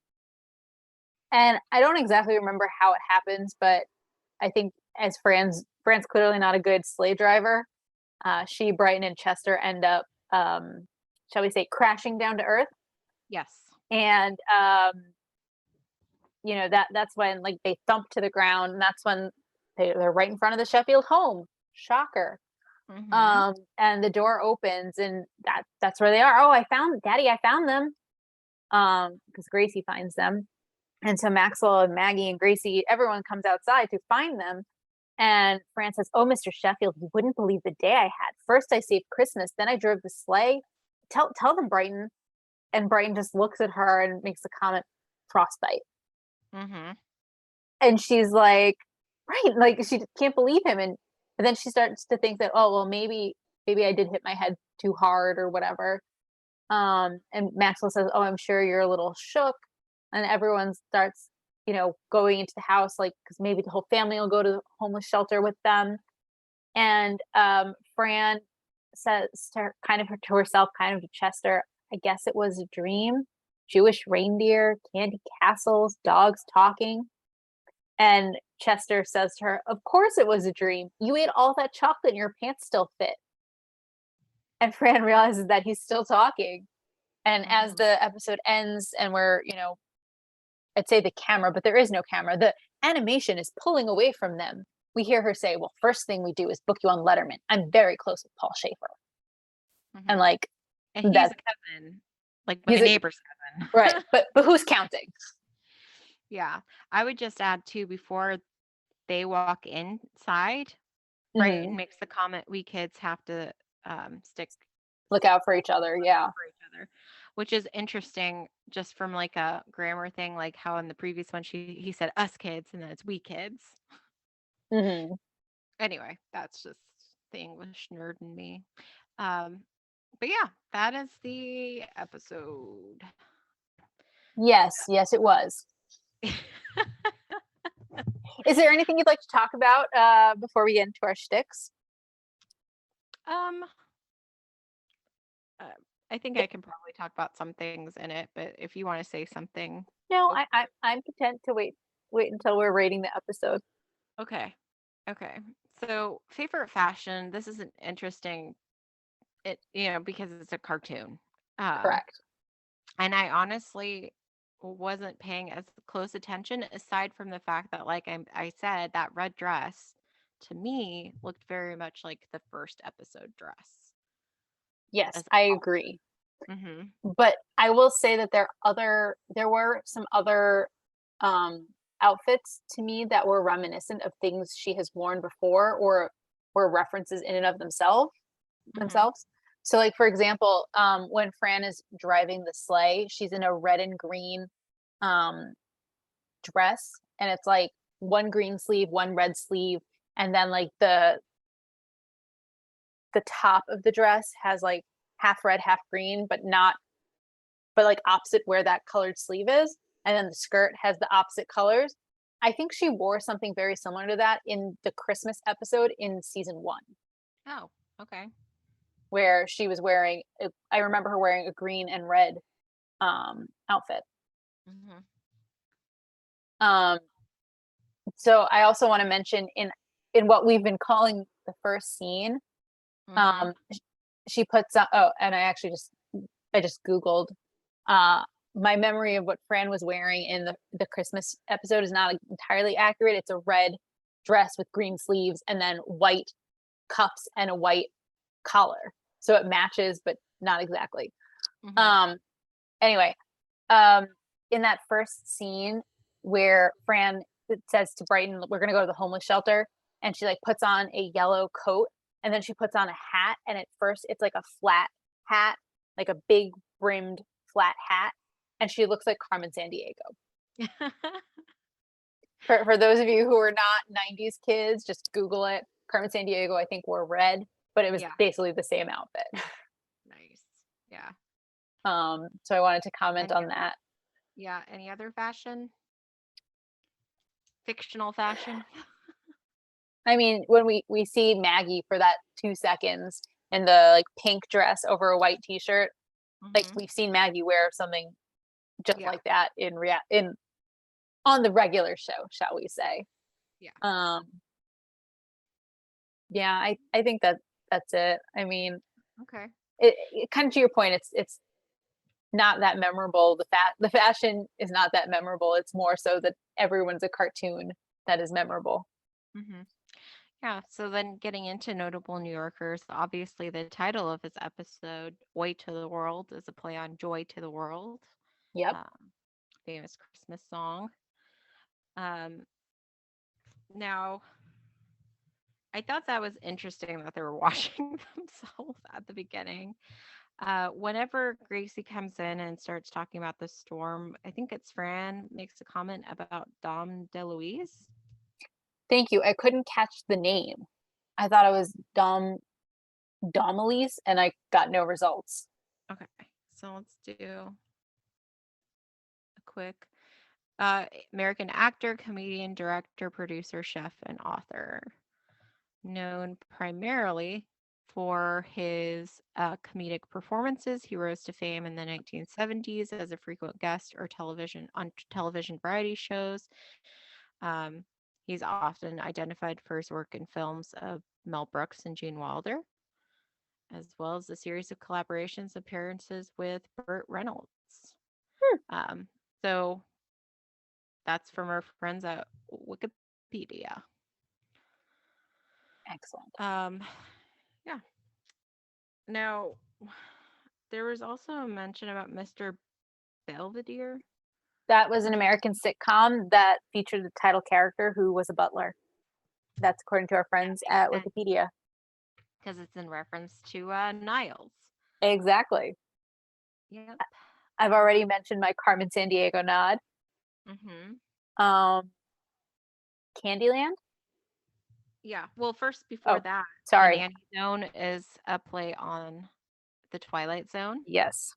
and I don't exactly remember how it happens, but I think as Fran's clearly not a good sleigh driver. She, Brighton, and Chester end up, shall we say, crashing down to earth. Yes. And that's when like they thump to the ground, and that's when they're right in front of the Sheffield home. Shocker. Mhm. And the door opens, and that's where they are. "Oh, I found Daddy, I found them." Because Gracie finds them. And so Maxwell and Maggie and Gracie, everyone comes outside to find them. And Fran says, "Oh, Mr. Sheffield, you wouldn't believe the day I had. First I saved Christmas, then I drove the sleigh. Tell them, Brighton." And Brighton just looks at her and makes the comment, "Frostbite." Mhm. And she's like, right, like she can't believe him. And then she starts to think that, oh well, maybe I did hit my head too hard or whatever. And Maxwell says, "Oh, I'm sure you're a little shook." And everyone starts, going into the house, like, because maybe the whole family will go to the homeless shelter with them. And Fran says kind of to herself, kind of to Chester, "I guess it was a dream. Jewish reindeer, candy castles, dogs talking." And Chester says to her, "Of course it was a dream. You ate all that chocolate and your pants still fit." And Fran realizes that he's still talking. And as Mhm. the episode ends and we're, I'd say the camera, but there is no camera, the animation is pulling away from them. We hear her say, "Well, first thing we do is book you on Letterman. I'm very close with Paul Schaefer." And Mhm. like And he's that a cousin, like my he's a neighbor's right, cousin. but who's counting? Yeah. I would just add too, before they walk inside, Hmm. Brighton makes the comment, we kids have to stick Look out for each other. look Yeah. out for each other, which is interesting just from like a grammar thing, like how in the previous one he said us kids and then it's we kids. Hmm. Anyway, that's just the English nerd in me. Um, but yeah, that is the episode. Yes, yes, it was. Is there anything you'd like to talk about before we get into our shticks? um, uh, I think I can probably talk about some things in it, but if you want to say something, No, go I'm content to wait until we're rating the episode. okay. Okay. So, favorite fashion, this is an interesting because it's a cartoon. Um, Correct. and I honestly wasn't paying as close attention aside from the fact that like I said that red dress to me looked very much like the first episode dress Yes, as I well. agree. Mhm. But I will say that there were some other um outfits to me that were reminiscent of things she has worn before, or were references in and of Mhm. themselves. So like for example, when Fran is driving the sleigh, she's in a red and green um dress, and it's like one green sleeve, one red sleeve, and then like the top of the dress has like half red, half green, but like opposite where that colored sleeve is. And then the skirt has the opposite colors. I think she wore something very similar to that in the Christmas episode in season one. Oh, okay. where she was wearing, I remember her wearing a green and red outfit. Mhm. Um, so I also want to mention in what we've been calling the first scene, Mhm. um, she puts on. Oh, and I just Googled. Uh, my memory of what Fran was wearing in the Christmas episode is not entirely accurate. It's a red dress with green sleeves and then white cuffs and a white collar. So it matches, but not exactly. Mhm. Um, anyway, um, in that first scene where Fran says to Brighton, "We're gonna go to the homeless shelter," and she like puts on a yellow coat and then she puts on a hat, and at first it's like a flat hat, like a big brimmed flat hat, and she looks like Carmen Sandiego. For those of you who are not '90s kids, just Google it. Carmen Sandiego, I think, wore red, but it was Yeah. basically the same outfit. Nice. Yeah. So I wanted to comment Any on other that. yeah, any other fashion? Fictional fashion? I mean, when we see Maggie for that 2 seconds in the like pink dress over a white t-shirt, like Mhm. we've seen Maggie wear something just Yeah. like that in on the regular show, shall we say. Yeah. Um yeah, I think that that's it. I mean, Okay. it kind of to your point, it's not that memorable. The fashion is not that memorable. It's more so that everyone's a cartoon that is memorable. Mhm. Yeah, so then getting into notable New Yorkers, obviously the title of his episode, Oi to the World, is a play on Joy to the World, Yep. famous Christmas song. Um, Now, I thought that was interesting that they were washing themselves at the beginning. Whenever Gracie comes in and starts talking about the storm, I think it's Fran makes a comment about Dom DeLuise. Thank you. I couldn't catch the name. I thought it was Domelise, and I got no results. Okay, so let's do a quick American actor, comedian, director, producer, chef, and author. Known primarily for his comedic performances, he rose to fame in the 1970s as a frequent guest or television variety shows. Um, he's often identified for his work in films of Mel Brooks and Gene Wilder, as well as a series of collaborations appearances with Burt Reynolds. Hmm, Um, so that's from our friends at Wikipedia. excellent. Um, yeah. Now, there was also a mention about Mr. Belvedere. That was an American sitcom that featured the title character who was a butler. That's according to our That friends makes at sense Wikipedia. because it's in reference to Niles. Exactly. Yep. I've already mentioned my Carmen Sandiego nod. Mm-hmm. Um, Candyland. Yeah. Well, first, before Oh, that, the sorry. Nanny Zone is a play on the Twilight Zone. Yes,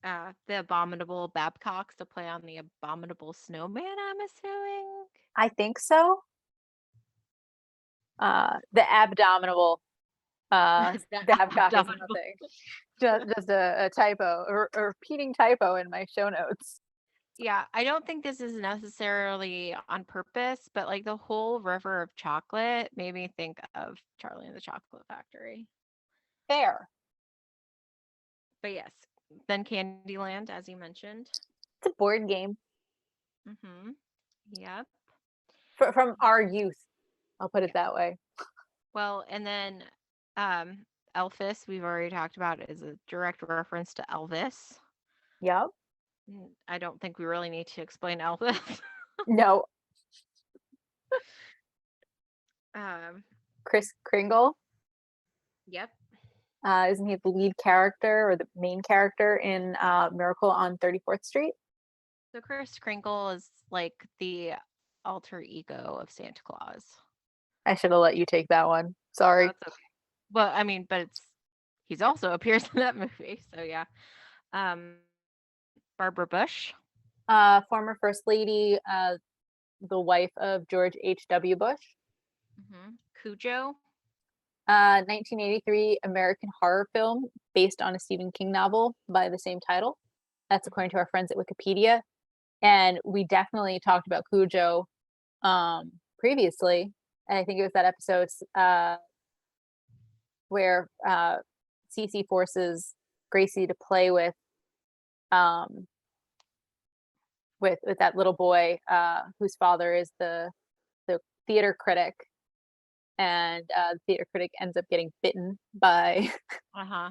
The Abominable Babcocks, a play on the Abominable Snowman, I'm assuming. I think so. The abdominable The Babcock is Abominable. nothing. Just a typo, a repeating typo in my show notes. Yeah, I don't think this is necessarily on purpose, but like the whole river of chocolate made me think of Charlie and the Chocolate Factory. Fair. But yes, then Candyland, as you mentioned. It's a board game Mm-hmm. Yep. from our youth. I'll put it Yes. that way. Well, and then Elvis, we've already talked about, is a direct reference to Elvis. Yep. I don't think we really need to explain Elvis. No, um, Chris Kringle. yep. Isn't he the lead character or the main character in Miracle on 34th Street? So Chris Kringle is like the alter ego of Santa Claus. I should have let you take that one. Sorry. That's okay. But I mean, but it's he's also appears in that movie. So yeah. Barbara Bush. Former First Lady, the wife of George H.W. Bush. Hmm. Cujo. 1983 American horror film based on a Stephen King novel by the same title. That's according to our friends at Wikipedia. And we definitely talked about Cujo previously. And I think it was that episode where Cece forces Gracie to play um, with that little boy whose father is the theater critic, and the theater critic ends up getting bitten by Uh-huh.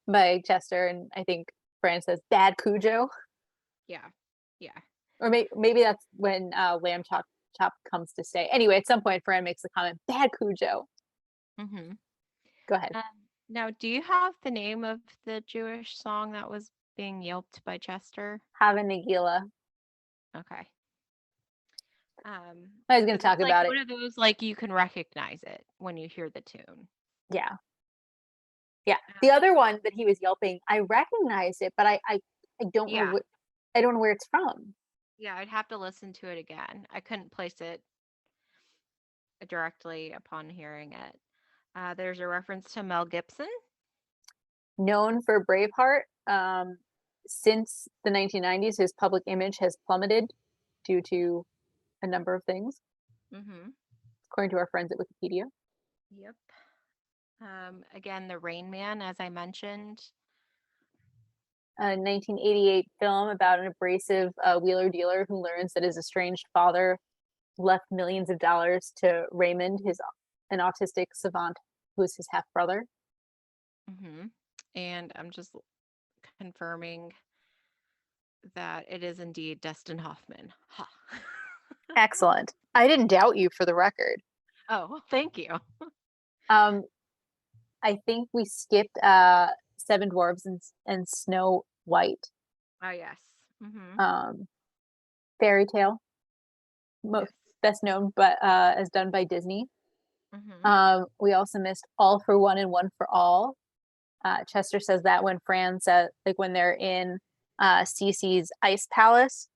by Chester, and I think Fran says "Bad Cujo," Yeah. Yeah. or maybe that's when Lamb Chop comes to stay. Anyway, at some point, Fran makes the comment "Bad Cujo." Mm-hmm. Go ahead. Now, do you have the name of the Jewish song that was being yelped by Chester? Hava Nagila. Okay. I was going to Because talk it's like about it. one of those, like, you can recognize it when you hear the tune. Yeah, yeah. The other one that he was yelping, I recognized it, but I don't know Yeah. what I don't know where it's from. Yeah, I'd have to listen to it again. I couldn't place it directly upon hearing it. There's a reference to Mel Gibson. Known for Braveheart, since the 1990s, his public image has plummeted due to a number of things, Mm-hmm. according to our friends at Wikipedia. Yep. Again, The Rain Man, as I mentioned. A 1988 film about an abrasive wheeler dealer who learns that his estranged father left millions of dollars to Raymond, an autistic savant who is his half brother. Mm-hmm. And I'm just confirming that it is indeed Dustin Hoffman. Ha. Excellent. I didn't doubt you, for the record. Oh, thank you. Um, I think we skipped Seven Dwarves and Snow White. Oh, yes. Mm-hmm. Fairy tale, most Yes. best known, but as done by Disney. Mm-hmm. We also missed All for One and One for All. Chester says that when Fran says, like when they're in Cece's ice palace,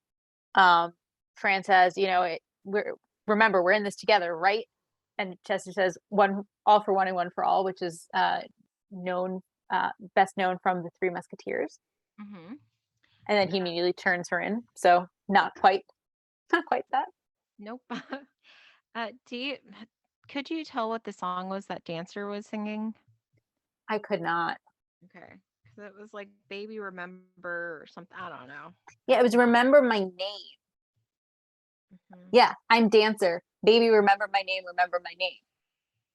Fran says, we're in this together, right? And Chester says one, all for one and one for all, which is known best known from the Three Musketeers. Mm-hmm. And then he immediately turns her in. So not quite that. Nope. Do you could you tell what the song was that Dancer was singing? I could not. Okay. Because it was like Baby Remember or something. I don't know. Yeah, it was Remember My Name. Mm-hmm. Yeah, I'm Dancer. Baby, remember my name, remember my name.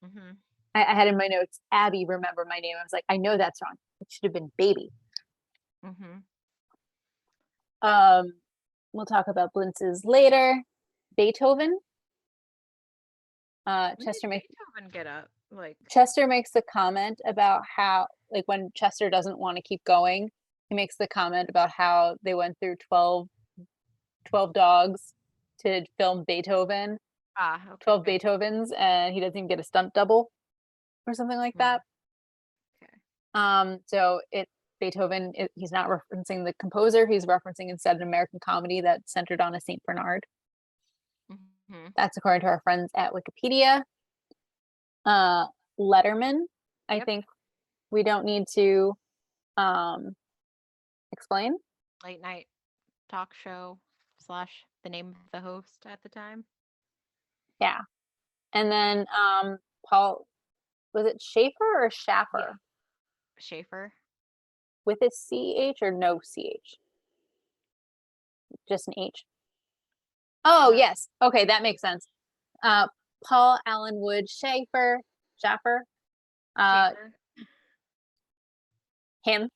Mm-hmm. I had in my notes, Abby, remember my name. I was like, I know that's wrong. It should have been Baby. Mm-hmm. Um, we'll talk about blintzes later. Beethoven. When did Beethoven get up? Like, Chester makes the comment about how, like, when Chester doesn't want to keep going, he makes the comment about how they went through 12 dogs to film Beethoven, okay. 12 Beethovens, and he doesn't even get a stunt double or something like Mm, that. okay. So Beethoven, he's not referencing the composer, he's referencing instead an American comedy that's centered on a Saint Bernard. Mm-hmm. That's according to our friends at Wikipedia. Letterman, I Yep. think we don't need to explain. Late night talk show slash the name of the host at the time. Yeah. And then Paul, was it Schaefer or Yeah. Schaffer? Schaefer. With a CH or no CH? Just an H. Oh, Uh, yes. Okay, that makes sense. Paul Allen Wood Schaefer. Schaffer. Schaefer. Him.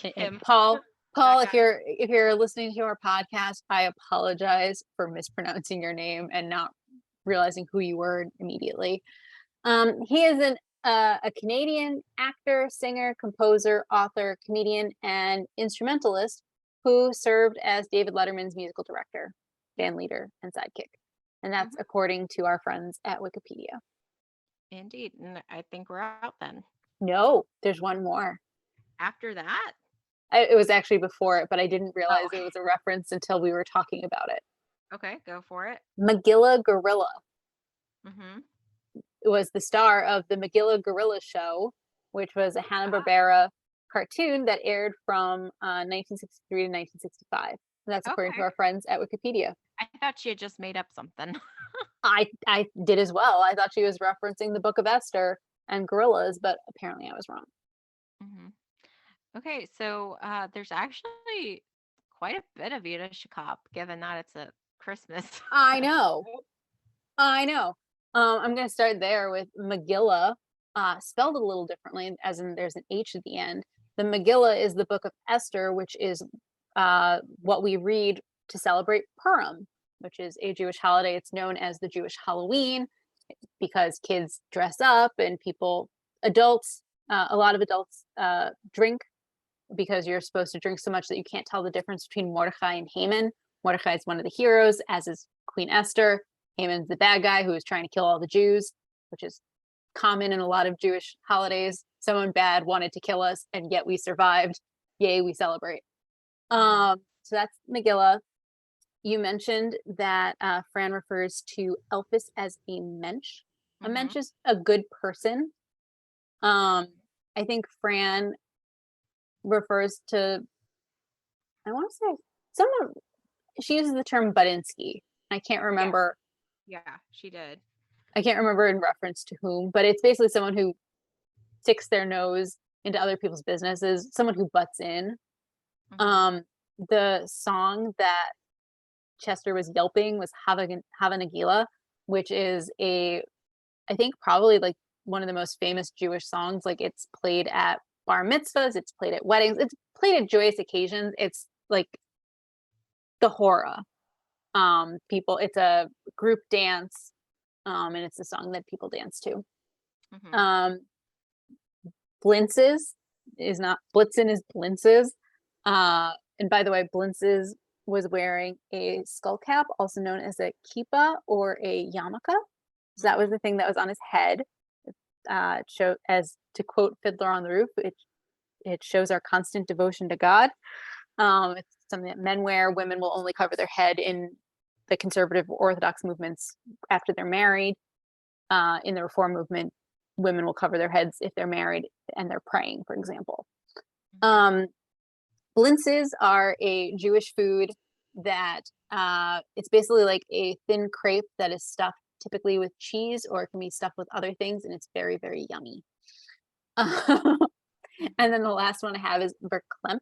And Him. Paul, That if guy. you're listening to our podcast, I apologize for mispronouncing your name and not realizing who you were immediately. He is a Canadian actor, singer, composer, author, comedian, and instrumentalist who served as David Letterman's musical director, band leader, and sidekick. And that's Hmm. according to our friends at Wikipedia. Indeed. And I think we're out then. No, there's one more. After that? It was actually before it, but I didn't realize Oh, it was a reference until we were talking about it. okay. Go for it. Magilla Gorilla. Mm-hmm. was the star of the Megillah Gorilla Show, which was a Hanna-Barbera cartoon that aired from 1963 to 1965. And that's according to Okay. our friends at Wikipedia. I thought she had just made up something. I did as well. I thought she was referencing the Book of Esther and gorillas, but apparently I was wrong. hmm Okay, so there's actually quite a bit of Yiddish Shakop, given that it's a Christmas I know. episode. I know. I'm gonna start there with Megillah, spelled a little differently, as in there's an H at the end. The Megillah is the Book of Esther, which is what we read to celebrate Purim, which is a Jewish holiday. It's known as the Jewish Halloween because kids dress up and adults, a lot of adults drink because you're supposed to drink so much that you can't tell the difference between Mordecai and Haman. Mordecai is one of the heroes, as is Queen Esther. Haman's the bad guy who is trying to kill all the Jews, which is common in a lot of Jewish holidays. Someone bad wanted to kill us, and yet we survived. Yay, we celebrate. hmm So that's Megillah. You mentioned that Fran refers to Elphys as a mensch. A hmm mensch is a good person. Um, I think Fran refers to, I want to say, someone, she uses the term Budinsky. I can't Yeah, remember. yeah, she did. I can't remember in reference to whom, but it's basically someone who sticks their nose into other people's businesses, someone who butts in. hmm Um, the song that Chester was yelping was Hava Nagila, which is I think probably like one of the most famous Jewish songs. Like it's played at bar mitzvahs, it's played at weddings, it's played at joyous occasions. It's like the hora. People, it's a group dance, and it's a song that people dance to. hmm Um, Blintzes is not Blitzen is Blintzes. And by the way, Blintzes was wearing a skull cap, also known as a kippah or a yarmulke. So that was hmm the thing that was on his head. Show as to quote Fiddler on the Roof, it shows our constant devotion to God. It's something that men wear. Women will only cover their head in the conservative Orthodox movements after they're married. In the Reform movement, women will cover their heads if they're married and they're praying, for example. hmm Um, Blintzes are a Jewish food that it's basically like a thin crepe that is stuffed typically with cheese, or it can be stuffed with other things, and it's very, very yummy. And then the last one I have is verklempt,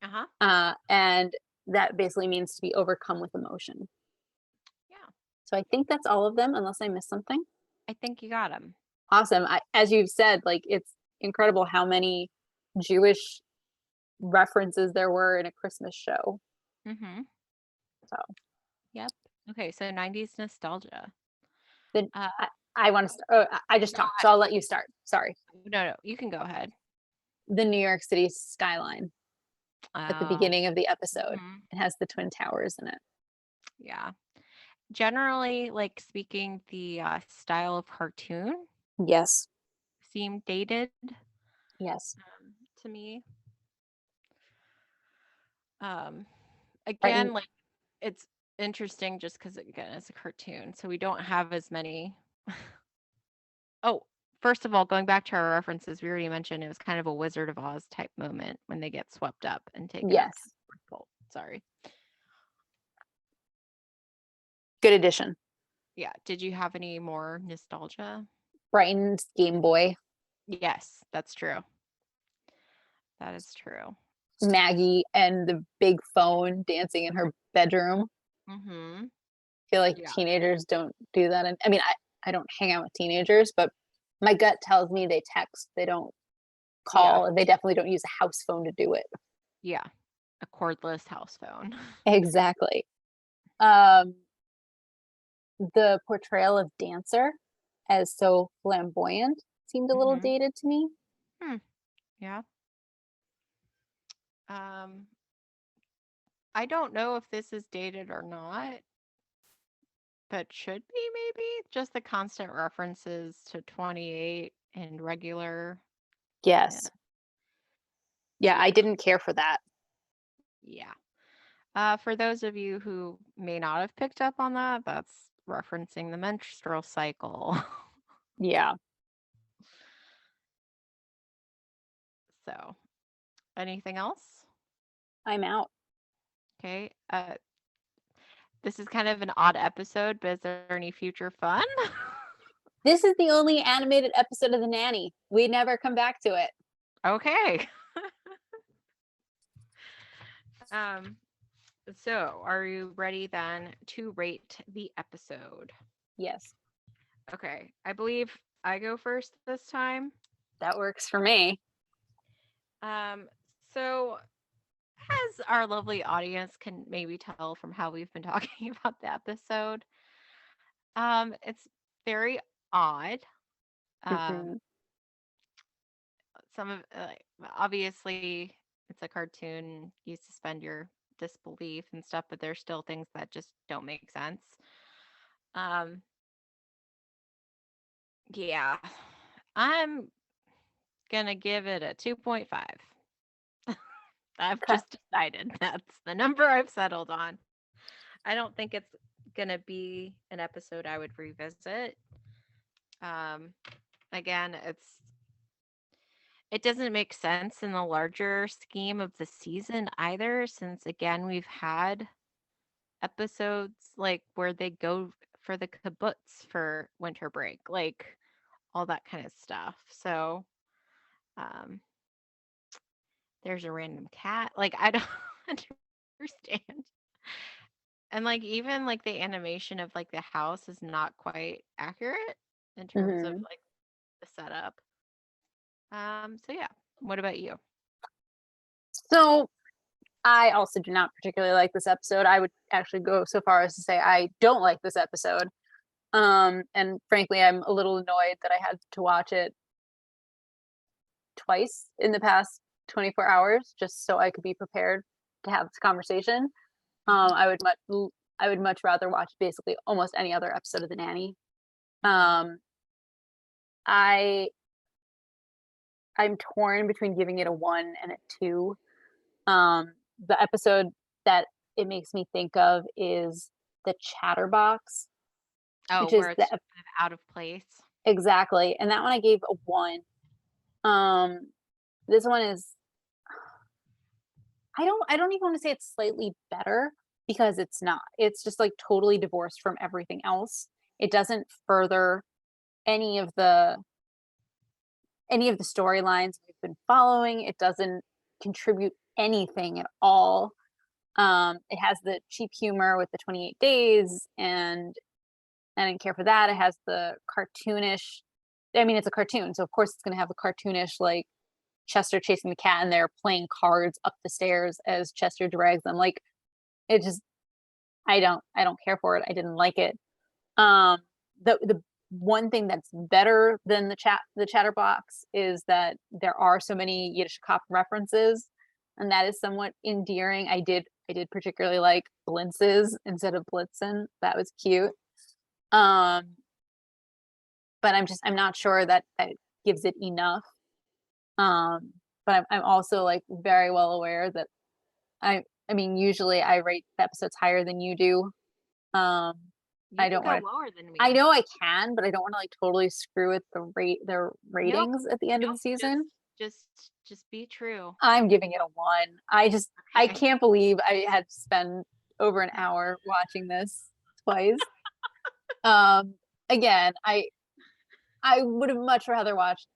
Uh-huh. and that basically means to be overcome with emotion. Yeah, So I think that's all of them, unless I missed something. I think you got him. Awesome. As you've said, like it's incredible how many Jewish references there were in a Christmas show. hmm So Yep. Okay, so 90s nostalgia. then Uh, I want to start. Oh, I just no, talked, so I'll let you start. Sorry. no, you can go ahead. The New York City skyline at the Oh, beginning of the episode. mhm. It has the Twin Towers in it. Yeah. Generally, like speaking, the style of cartoon Yes. seemed dated Yes. to me. Um, Right. again, like it's interesting just because again, it's a cartoon, so we don't have as many. Oh, first of all, going back to our references, we already mentioned it was kind of a Wizard of Oz type moment when they get swept up and taken up to Yes. the North Pole. Sorry. Good addition. Yeah. Did you have any more nostalgia? Brighton's Game Boy. Yes, that's true. That is true. Maggie and the big phone dancing in her bedroom. Mm-hmm. I feel like Yeah. teenagers don't do that. And I mean, I don't hang out with teenagers, but my gut tells me they text, they don't Yeah. call, and they definitely don't use a house phone to do it. Yeah. A cordless house phone. Exactly. Um, the portrayal of Dancer as so flamboyant seemed a little Mm-hmm. dated to me. Hmm. Yeah. Um, I don't know if this is dated or not, but should be maybe just the constant references to 28 and regular. Yeah. Yes. Yeah, I didn't care for that. Yeah. For those of you who may not have picked up on that, that's referencing the menstrual cycle. Yeah, So, anything else? I'm out. Okay. This is kind of an odd episode, but is there any future fun? This is the only animated episode of The Nanny. We never come back to it. Okay. Um, so are you ready then to rate the episode? Yes, Okay. I believe I go first this time. that works for me. Um, so as our lovely audience can maybe tell from how we've been talking about the episode, it's very odd. Um, Mhm, some of obviously it's a cartoon, you suspend your disbelief and stuff, but there's still things that just don't make sense. Um, yeah, I'm gonna give it a 2.5. I've 'kay. just decided that's the number I've settled on. I don't think it's gonna be an episode I would revisit. Um, again, it doesn't make sense in the larger scheme of the season either, since again we've had episodes like where they go for the kibbutz for winter break, like all that kind of stuff. So, um, there's a random cat. Like I don't understand. And like even like the animation of like the house is not quite accurate in terms of Mhm. like the setup. So yeah. What about you? So, I also do not particularly like this episode. I would actually go so far as to say I don't like this episode. And frankly, I'm a little annoyed that I had to watch it twice in the past 24 hours just so I could be prepared to have this conversation. Hmm. I would much rather watch basically almost any other episode of The Nanny. Hmm. Um, I I'm torn between giving it a 1 and a 2. The episode that it makes me think of is The Chatterbox, Oh, which where is it's just kind of out of place. exactly, and that one I gave a 1. Um, this one is I don't even wanna say it's slightly better because it's not. It's just, like, totally divorced from everything else. It doesn't further any of the any of the storylines we've been following. It doesn't contribute anything at all. It has the cheap humor with the 28 days, and I didn't care for that. It has the cartoonish. I mean, it's a cartoon, so of course it's going to have the cartoonish, like Chester chasing the cat, and they're playing cards up the stairs as Chester drags them. Like it just, I don't care for it. I didn't like it. Um, the one thing that's better than the chatterbox is that there are so many Yiddish cop references, and that is somewhat endearing. I did particularly like blintzes instead of blitzen. That was cute. Um, but I'm not sure that that gives it enough. Um, but I'm also like very well aware that I mean usually I rate the episodes higher than you do. Um, You I can don't go want to lower than I me. know I can, but I don't wanna, like, totally screw with their Nope. ratings at the end of the Nope. Just season. just just be true. I'm giving it a 1. I Okay. can't believe I had to spend over an hour watching this twice. Um, again, I would have much rather watched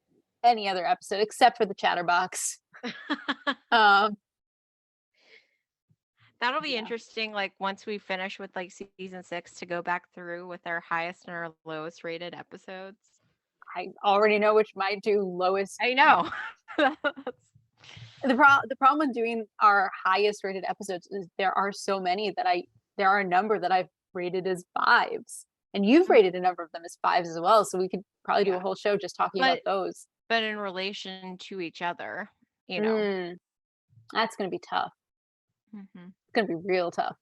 any other episode except for the Chatterbox. Um, That'll be yeah, interesting, like, once we finish with, like, season 6 to go back through with our highest and our lowest rated episodes. I already know which my 2 lowest. I know. That's The problem with doing our highest rated episodes is there are so many that I there are a number that I've rated as 5s, and you've Mhm. rated a number of them as 5s as well, so we could probably do a Yeah, whole show just talking about but those. in relation to each other, you know? Mm, that's gonna be tough. Mhm. It's gonna be real tough.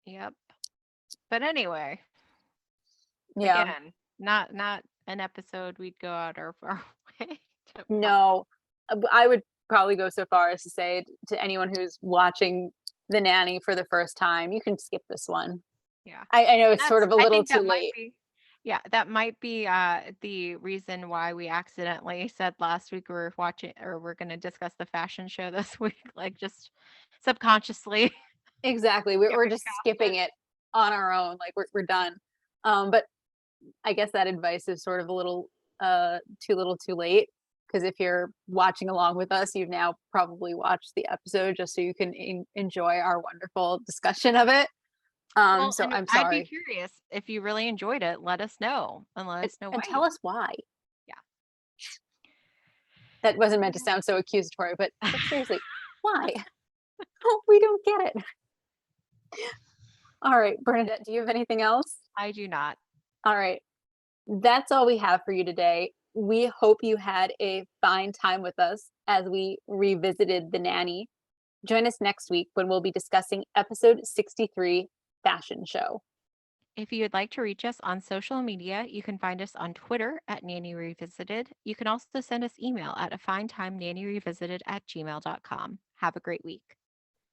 Yep. But anyway, Yeah. again, not an episode we'd go out our way to watch. No, I would probably go so far as to say to anyone who's watching The Nanny for the first time, "You can skip this one." Yeah. I know And it's sort that's of a I little think too that might late. be Yeah, that might be the reason why we accidentally said last week we were watching or we're going to discuss the fashion show this week, like just subconsciously Exactly. We're skipping just past it. skipping it on our own. Like we're done. But I guess that advice is sort of a little too little too late. Because if you're watching along with us, you've now probably watched the episode just so you can enjoy our wonderful discussion of it. Well, So and I'm I'd be sorry. curious if you really enjoyed it, let us know and let us know And why tell you. us why. Yeah. That wasn't meant to sound so accusatory, but seriously, why? We don't get it. All right, Bernadette, do you have anything else? I do not. All right. That's all we have for you today. We hope you had a fine time with us as we revisited The Nanny. Join us next week when we'll be discussing episode 63, Fashion Show. If you would like to reach us on social media, you can find us on Twitter at Nanny Revisited. You can also send us email at afinetimenannyrevisited@gmail.com. Have a great week.